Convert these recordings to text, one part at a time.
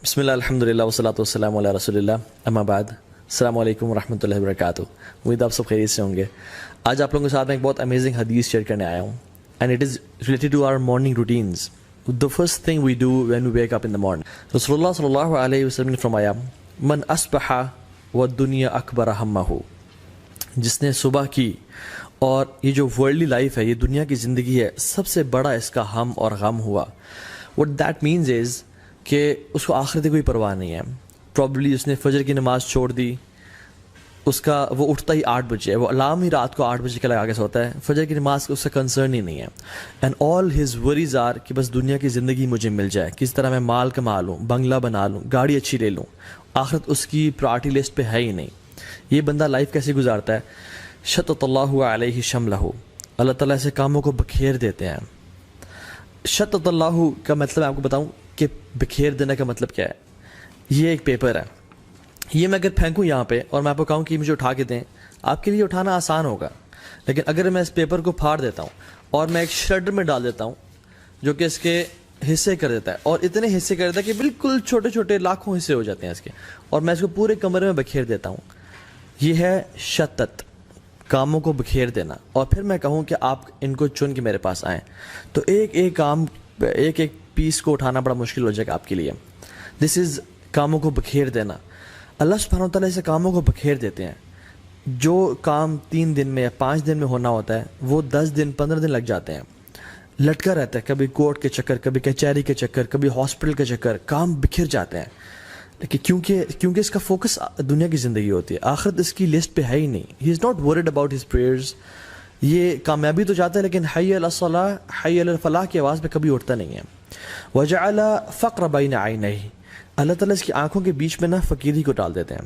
بسم اللہ الحمد للہ والصلاۃ والسلام علی رسول اللہ اما بعد السلام علیکم ورحمۃ اللہ وبرکاتہ. امید آپ سب خیریت سے ہوں گے. آج آپ لوگوں کے ساتھ میں ایک بہت امیزنگ حدیث شیئر کرنے آیا ہوں and it is related to our morning routines. The first thing we do when we wake up in the morning. رسول اللہ صلی اللہ علیہ وسلم نے فرمایا من اصبح والدنیا اکبر ہمہ، جس نے صبح کی اور یہ جو ورلڈلی لائف ہے، یہ دنیا کی زندگی ہے، سب سے بڑا اس کا ہم اور غم ہوا. what that means is کہ اس کو آخرت کی کوئی پرواہ نہیں ہے. پرابلی اس نے فجر کی نماز چھوڑ دی، اس کا وہ اٹھتا ہی 8 بجے ہے، وہ الارم ہی رات کو 8 بجے کا لگا کے سوتا ہے، فجر کی نماز کا اس کا کنسرن ہی نہیں ہے. And all his worries are کہ بس دنیا کی زندگی مجھے مل جائے، کس طرح میں مال کما لوں، بنگلہ بنا لوں، گاڑی اچھی لے لوں. آخرت اس کی پرائرٹی لسٹ پہ ہے ہی نہیں. یہ بندہ لائف کیسے گزارتا ہے؟ شتت اللہ علیہ شملہ، اللہ تعالیٰ ایسے کاموں کو بکھیر دیتے ہیں. شتت اللہ کا مطلب آپ کو بتاؤں کہ بکھیر دینے کا مطلب کیا ہے. یہ ایک پیپر ہے، یہ میں اگر پھینکوں یہاں پہ اور میں آپ کو کہوں کہ مجھے اٹھا کے دیں، آپ کے لیے اٹھانا آسان ہوگا. لیکن اگر میں اس پیپر کو پھاڑ دیتا ہوں اور میں ایک شریڈر میں ڈال دیتا ہوں جو کہ اس کے حصے کر دیتا ہے، اور اتنے حصے کر دیتا ہے کہ بالکل چھوٹے چھوٹے لاکھوں حصے ہو جاتے ہیں اس کے، اور میں اس کو پورے کمرے میں بکھیر دیتا ہوں، یہ ہے شتت، کاموں کو بکھیر دینا. اور پھر میں کہوں کہ آپ ان کو چن کے میرے پاس آئیں تو ایک ایک کام، ایک ایک پیس کو اٹھانا بڑا مشکل ہو جائے گا آپ کے لیے. دس از کاموں کو بکھیر دینا. اللہ سبحانہ وتعالیٰ سے کاموں کو بکھیر دیتے ہیں. جو کام 3 دن میں یا 5 دن میں ہونا ہوتا ہے وہ 10 دن 15 دن لگ جاتے ہیں. لٹکا رہتا ہے، کبھی کورٹ کے چکر، کبھی کچہری کے چکر، کبھی ہاسپٹل کے چکر، کام بکھر جاتے ہیں. لیکن کیونکہ اس کا فوکس دنیا کی زندگی ہوتی ہے، آخرت اس کی لسٹ پہ ہے ہی نہیں. He is not worried about his prayers. یہ کامیابی تو چاہتا ہے لیکن حی علی الصلاح، حی علی الفلاح کی آواز پہ کبھی اٹھتا نہیں ہے. وجعل فقر بین عینیہ، اللہ تعالیٰ اس کی آنکھوں کے بیچ میں نا فقیری کو ڈال دیتے ہیں.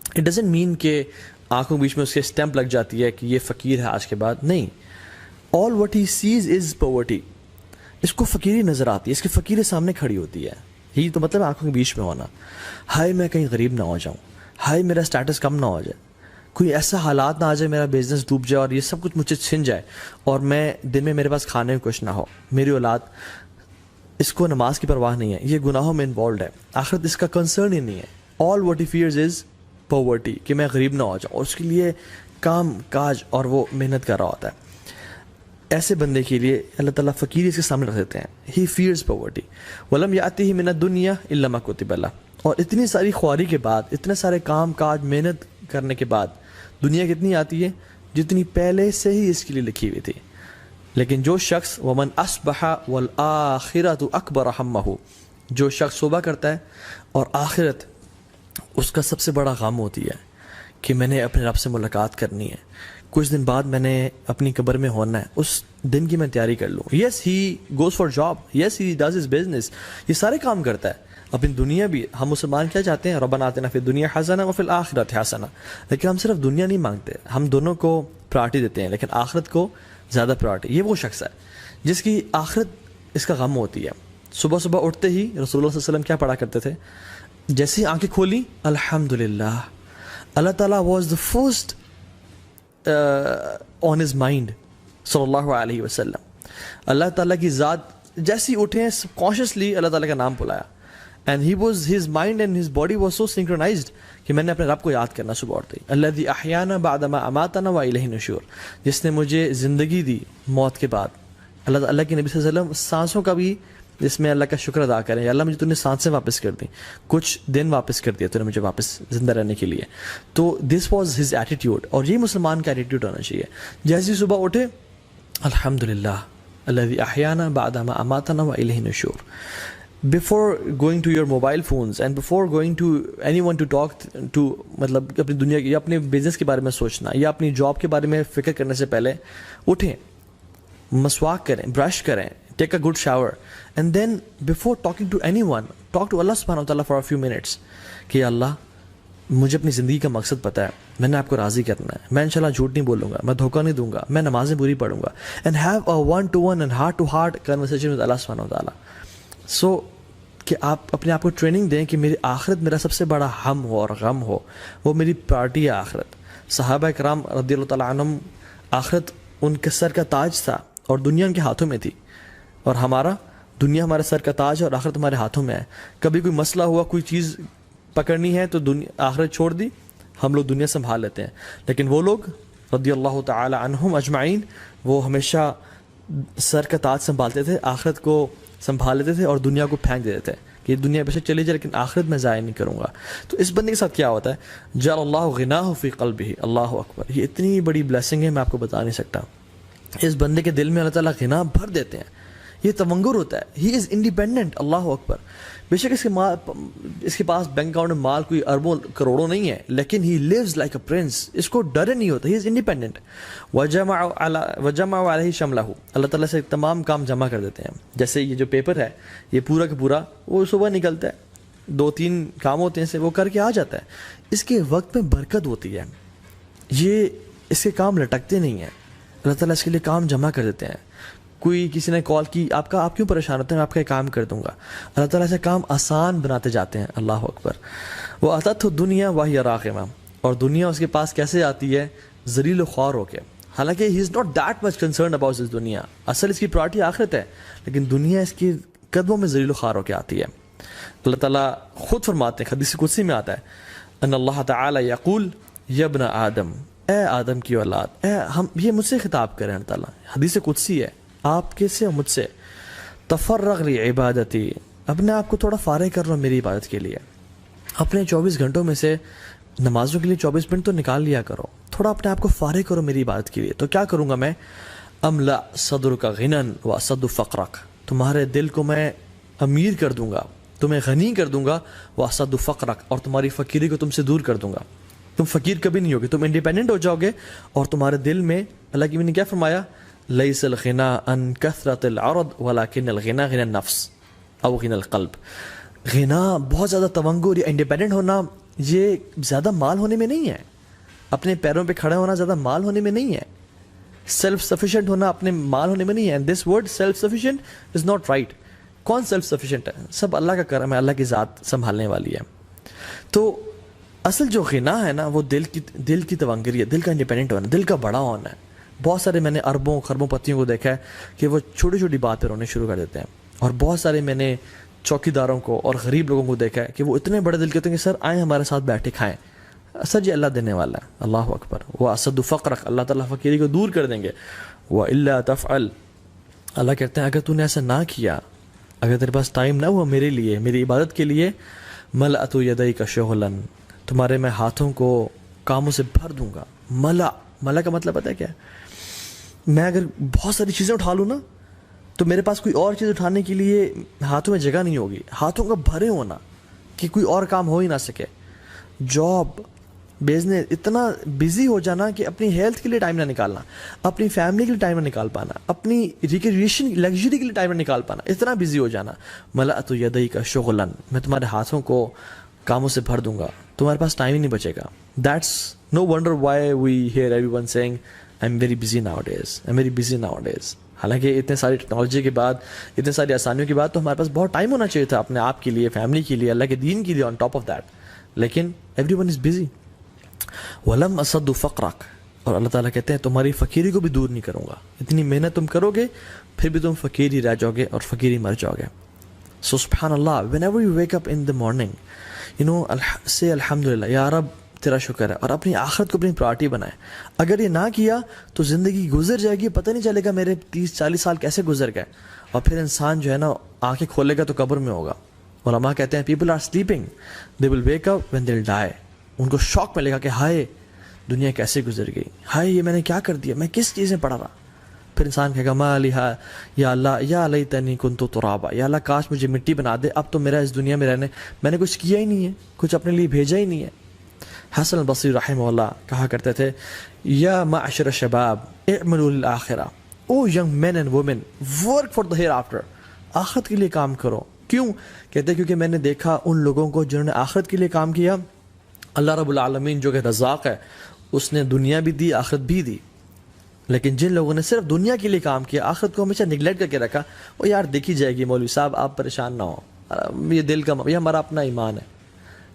اٹ ڈزنٹ مین کہ آنکھوں کے بیچ میں اس کے اسٹیمپ لگ جاتی ہے کہ یہ فقیر ہے آج کے بعد، نہیں. All what he sees is poverty. اس کو فقیری نظر آتی ہے، اس کی فقیری سامنے کھڑی ہوتی ہے. یہی تو مطلب آنکھوں کے بیچ میں ہونا. ہائے میں کہیں غریب نہ ہو جاؤں، ہائے میرا اسٹیٹس کم نہ ہو جائے، کوئی ایسا حالات نہ آ جائے میرا بزنس ڈوب جائے اور یہ سب کچھ مجھے چھن جائے اور میں دن میں میرے پاس کھانے کو کچھ نہ ہو. میری اولاد، اس کو نماز کی پرواہ نہیں ہے، یہ گناہوں میں انوالوڈ ہے، آخرت اس کا کنسرن ہی نہیں ہے. All what he fears is poverty, کہ میں غریب نہ ہو جاؤں، اور اس کے لیے کام کاج اور وہ محنت کر رہا ہوتا ہے. ایسے بندے کے لیے اللہ تعالیٰ فقیری اس کے سامنے رکھ دیتے ہیں. ہی فیئرز پاورٹی. ولم یاتہ من الدنیا الا ما کتب له. اور اتنی ساری خواری کے بعد، اتنے سارے کام کاج محنت کرنے کے بعد دنیا کتنی آتی ہے؟ جتنی پہلے سے ہی اس کے لیے لکھی ہوئی تھی. لیکن جو شخص ومن اصبح والآخرۃ اکبر ہمہ، جو شخص صبح کرتا ہے اور آخرت اس کا سب سے بڑا غم ہوتی ہے کہ میں نے اپنے رب سے ملاقات کرنی ہے، کچھ دن بعد میں نے اپنی قبر میں ہونا ہے، اس دن کی میں تیاری کر لوں. Yes he goes for job, yes he does his business, یہ سارے کام کرتا ہے. اپنی دنیا بھی، ہم مسلمان کیا چاہتے ہیں؟ ربنا آتنا فی الدنیا حسنہ وفی الآخرۃ حسنہ. لیکن ہم صرف دنیا نہیں مانگتے، ہم دونوں کو پرائرٹی دیتے ہیں، لیکن آخرت کو زیادہ پرائرٹی. یہ وہ شخص ہے جس کی آخرت اس کا غم ہوتی ہے. صبح صبح اٹھتے ہی رسول اللہ صلی اللہ علیہ وسلم کیا پڑھا کرتے تھے؟ جیسے ہی آنکھیں کھولی، الحمدللہ. اللہ تعالیٰ was the first on his mind صلی اللہ علیہ وسلم. اللہ تعالیٰ کی ذات جیسے ہی اٹھے سب کانشیسلی اللہ تعالیٰ کا نام بلایا. And he was his mind and his body was so synchronised کہ میں نے اپنے رب کو یاد کرنا صبح اٹھتے ہی. الذی احیانا بعد ما اماتنا والیہ النشور، جس نے مجھے زندگی دی موت کے بعد. اللہ کے نبی صلی اللہ علیہ وسلم سانسوں کا بھی جس میں اللہ کا شکر ادا کریں، یا اللہ مجھے تو نے سانسیں واپس کر دیں، کچھ دن واپس کر دیا تو نے مجھے واپس زندہ رہنے کے لیے. تو دس واز ہز ایٹیٹیوڈ، اور یہ مسلمان کا ایٹیٹیوڈ ہونا چاہیے. جیسے ہی صبح اٹھے، الحمدللہ الذی احیانا بعد ما اماتنا والیہ النشور. Before going to your mobile phones and before going to anyone to talk to، مطلب اپنی دنیا کی یا اپنے بزنس کے بارے میں سوچنا یا اپنی جاب کے بارے میں فکر کرنے سے پہلے اٹھیں، مسواک کریں، برش کریں، take a good shower, and then before talking to anyone ون ٹاک ٹو اللہ سبحانہ وتعالیٰ فار اے فیو منٹس کہ اللہ مجھے اپنی زندگی کا مقصد پتہ ہے، میں نے آپ کو راضی کرنا ہے، میں انشاءاللہ جھوٹ نہیں بولوں گا، میں دھوکہ نہیں دوں گا، میں نمازیں پوری پڑھوں گا. And have a one to one and heart to heart conversation with Allah سبحانہ وتعالیٰ. سو کہ آپ اپنے آپ کو ٹریننگ دیں کہ میری آخرت میرا سب سے بڑا ہم ہو اور غم ہو، وہ میری پرائرٹی ہے آخرت. صحابہ کرام رضی اللہ تعالیٰ عنہم، آخرت ان کے سر کا تاج تھا اور دنیا ان کے ہاتھوں میں تھی، اور ہمارا دنیا ہمارے سر کا تاج ہے اور آخرت ہمارے ہاتھوں میں ہے. کبھی کوئی مسئلہ ہوا, کوئی چیز پکڑنی ہے تو آخرت چھوڑ دی, ہم لوگ دنیا سنبھال لیتے ہیں. لیکن وہ لوگ رضی اللہ تعالی عنہم اجمعین, وہ ہمیشہ سر کا تاج سنبھالتے تھے, آخرت کو سنبھال لیتے تھے اور دنیا کو پھینک دیتے تھے کہ یہ دنیا بے شک چلی جائے لیکن آخرت میں ضائع نہیں کروں گا. تو اس بندے کے ساتھ کیا ہوتا ہے, جعل اللہ غناہ فی قلبہ, اللہ اکبر, یہ اتنی بڑی بلیسنگ ہے میں آپ کو بتا نہیں سکتا. اس بندے کے دل میں اللہ تعالیٰ غنا بھر دیتے ہیں, یہ تونگر ہوتا ہے, ہی از انڈیپینڈنٹ, اللہ اکبر. بے شک اس کے پاس بینک اکاؤنٹ میں مال کوئی اربوں کروڑوں نہیں ہے, لیکن ہی لیوز لائک اے پرنس, اس کو ڈر نہیں ہوتا, ہی از انڈیپینڈنٹ. وجمع علیہ شملہ, اللہ تعالیٰ سے تمام کام جمع کر دیتے ہیں. جیسے یہ جو پیپر ہے یہ پورا کا پورا وہ صبح نکلتا ہے, 2-3 کام ہوتے ہیں سے وہ کر کے آ جاتا ہے. اس کے وقت میں برکت ہوتی ہے, یہ اس کے کام لٹکتے نہیں ہیں, اللہ تعالیٰ اس کے لیے کام جمع کر دیتے ہیں. کوئی کسی نے کال کی, آپ کیوں پریشان ہوتے ہیں, میں آپ کا کام کر دوں گا. اللہ تعالیٰ سے کام آسان بناتے جاتے ہیں, اللہ اکبر. وہ اتت دنیا وہی راغمہ, اور دنیا اس کے پاس کیسے آتی ہے, ذلیل و خوار ہو کے. حالانکہ he is not that much concerned about this دنیا, اصل اس کی پرائرٹی آخرت ہے, لیکن دنیا اس کی قدموں میں ذلیل و خوار ہو کے آتی ہے. اللہ تعالیٰ خود فرماتے ہیں, حدیث قدسی میں آتا ہے, ان اللہ تعالی یقول یا ابن آدم, اے آدم کی اولاد, یہ مجھ سے خطاب کریں اللہ تعالیٰ, حدیث قدسی ہے, آپ کے سے اور مجھ سے, تفرغ لی عبادتی, اپنے آپ کو تھوڑا فارغ کر لو میری عبادت کے لیے. اپنے 24 گھنٹوں میں سے نمازوں کے لیے 24 منٹ تو نکال لیا کرو, تھوڑا اپنے آپ کو فارغ کرو میری عبادت کے لیے. تو کیا کروں گا میں, املا صدرک غنًا واسد فقرک, تمہارے دل کو میں امیر کر دوں گا, تمہیں غنی کر دوں گا, واسد فقرک, اور تمہاری فقیری کو تم سے دور کر دوں گا. تم فقیر کبھی نہیں ہوگے, تم انڈیپینڈنٹ ہو جاؤ گے, اور تمہارے دل میں, اللہ کی نے کیا فرمایا, لیس الغنا ان کثرت العرض ولکن الغنا غنا النفس او غنا القلب. غنا بہت زیادہ تونگر یا انڈیپینڈنٹ ہونا یہ زیادہ مال ہونے میں نہیں ہے, اپنے پیروں پہ کھڑا ہونا زیادہ مال ہونے میں نہیں ہے, سیلف سفیشینٹ ہونا اپنے مال ہونے میں نہیں ہے. And this word self sufficient is not right. کون سیلف سفیشینٹ ہے, سب اللہ کا کرم ہے, اللہ کی ذات سنبھالنے والی ہے. تو اصل جو غنا ہے نا وہ دل کی تونگری ہے, دل کا انڈیپینڈنٹ ہونا, دل کا بڑا ہونا ہے. بہت سارے میں نے اربوں خربوں پتیوں کو دیکھا ہے کہ وہ چھوٹی چھوٹی بات پہ رونے شروع کر دیتے ہیں, اور بہت سارے میں نے چوکیداروں کو اور غریب لوگوں کو دیکھا ہے کہ وہ اتنے بڑے دل کے ہوتے ہیں کہ سر آئیں ہمارے ساتھ بیٹھے کھائیں, سر جی اللہ دینے والا ہے, اللہ اکبر. وہ اسد فقرک, اللہ تعالیٰ فقیری کو دور کر دیں گے. وَإِلَّا تَفْعَلْ, اللہ کہتے ہیں اگر تو نے ایسا نہ کیا, اگر تیرے پاس ٹائم نہ ہوا میرے لیے, میری عبادت کے لیے, مَلَأْتُ يَدَيْكَ شُغْلًا, تمہارے میں ہاتھوں کو کاموں سے بھر دوں گا. ملا کا مطلب پتہ ہے کیا ہے, میں اگر بہت ساری چیزیں اٹھا لوں نا تو میرے پاس کوئی اور چیز اٹھانے کے لیے ہاتھوں میں جگہ نہیں ہوگی. ہاتھوں کا بھرے ہونا کہ کوئی اور کام ہو ہی نہ سکے, جاب بزنس, اتنا بزی ہو جانا کہ اپنی ہیلتھ کے لیے ٹائم نہ نکالنا, اپنی فیملی کے لیے ٹائم نہ نکال پانا, اپنی ریکریشن لگژری کے لیے ٹائم نہ نکال پانا, اتنا بزی ہو جانا. ملأت یدیک شغلا, میں تمہارے ہاتھوں کو کاموں سے بھر دوں گا, تمہارے پاس ٹائم ہی نہیں بچے گا. That's no wonder why we hear everyone saying I'm very busy nowadays. حالانکہ اتنے ساری ٹیکنالوجی کے بعد, اتنے ساری آسانیوں کے بعد تو ہمارے پاس بہت ٹائم ہونا چاہیے تھا اپنے آپ کے لیے, فیملی کے لیے, اللہ کے دین کے لیے, آن ٹاپ آف دیٹ. لیکن ایوری ون از بزی. وَلَمْ أَصَدُّ فَقْرَكَ, اور اللہ تعالیٰ کہتے ہیں تمہاری فقیری کو بھی دور نہیں کروں گا. اتنی محنت تم کرو گے پھر بھی تم فقیر ہی رہ جاؤ گے اور فقیر ہی مر جاؤ گے. So سبحان اللہ, whenever you wake up in the morning, say الحمدللہ, یا رب تیرا شکر ہے, اور اپنی آخرت کو اپنی پرائرٹی بنائے. اگر یہ نہ کیا تو زندگی گزر جائے گی, پتہ نہیں چلے گا میرے 30-40 سال کیسے گزر گئے, اور پھر انسان جو ہے نا آنکھیں کھولے گا تو قبر میں ہوگا. علماء کہتے ہیں people are sleeping, they will wake up when they will die. ان کو شوق ملے گا کہ ہائے دنیا کیسے گزر گئی, ہائے یہ میں نے کیا کر دیا, میں کس چیزیں پڑھا رہا. پھر انسان کہے گا ما لہا یا اللہ یا لیتنی کنت ترابا, یا اللہ کاش مجھے مٹی بنا دے, اب تو میرا اس دنیا میں رہنے, میں نے کچھ کیا ہی نہیں ہے, کچھ اپنے لیے بھیجا ہی نہیں ہے. حسن البصری رحمہ اللہ کہا کرتے تھے, یا معشر الشباب اعملوا للآخرہ, O young men and women work for the hereafter, آخرت کے لیے کام کرو. کیوں کہتے ہیں کیونکہ میں نے دیکھا ان لوگوں کو جنہوں نے آخرت کے لیے کام کیا, اللہ رب العالمین جو کہ رزاق ہے اس نے دنیا بھی دی آخرت بھی دی. لیکن جن لوگوں نے صرف دنیا کے لیے کام کیا, آخرت کو ہمیشہ نگلیکٹ کر کے رکھا, وہ یار دیکھی جائے گی, مولوی صاحب آپ پریشان نہ ہو, یہ دل کا, یہ ہمارا اپنا ایمان ہے,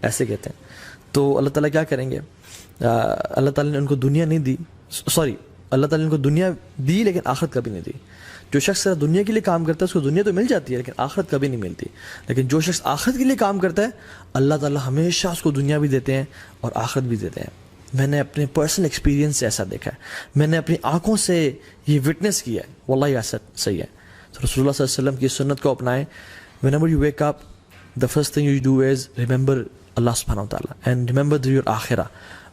ایسے کہتے ہیں. تو اللہ تعالیٰ کیا کریں گے, اللہ تعالیٰ نے ان کو دنیا نہیں دی, اللہ تعالیٰ نے ان کو دنیا دی لیکن آخرت کبھی نہیں دی. جو شخص صرف دنیا کے لیے کام کرتا ہے اس کو دنیا تو مل جاتی ہے لیکن آخرت کبھی نہیں ملتی. لیکن جو شخص آخرت کے لیے کام کرتا ہے اللہ تعالیٰ ہمیشہ اس کو دنیا بھی دیتے ہیں اور آخرت بھی دیتے ہیں. میں نے اپنے پرسنل ایکسپیرینس سے ایسا دیکھا ہے, میں نے اپنی آنکھوں سے یہ وٹنس کیا ہے, واللہ ایسا صحیح ہے. تو رسول اللہ صلی اللہ علیہ وسلم کی سنت کو اپنائیں. whenever you wake up, the first thing you do is remember Allah subhanahu wa ta'ala and remember your آخرہ,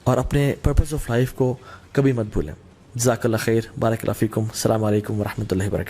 اور اپنے پرپس آف لائف کو کبھی مت بھولیں. جزاک اللہ خیر, بارک اللہ فیکم, السلام علیکم ورحمۃ اللہ وبرکاتہ.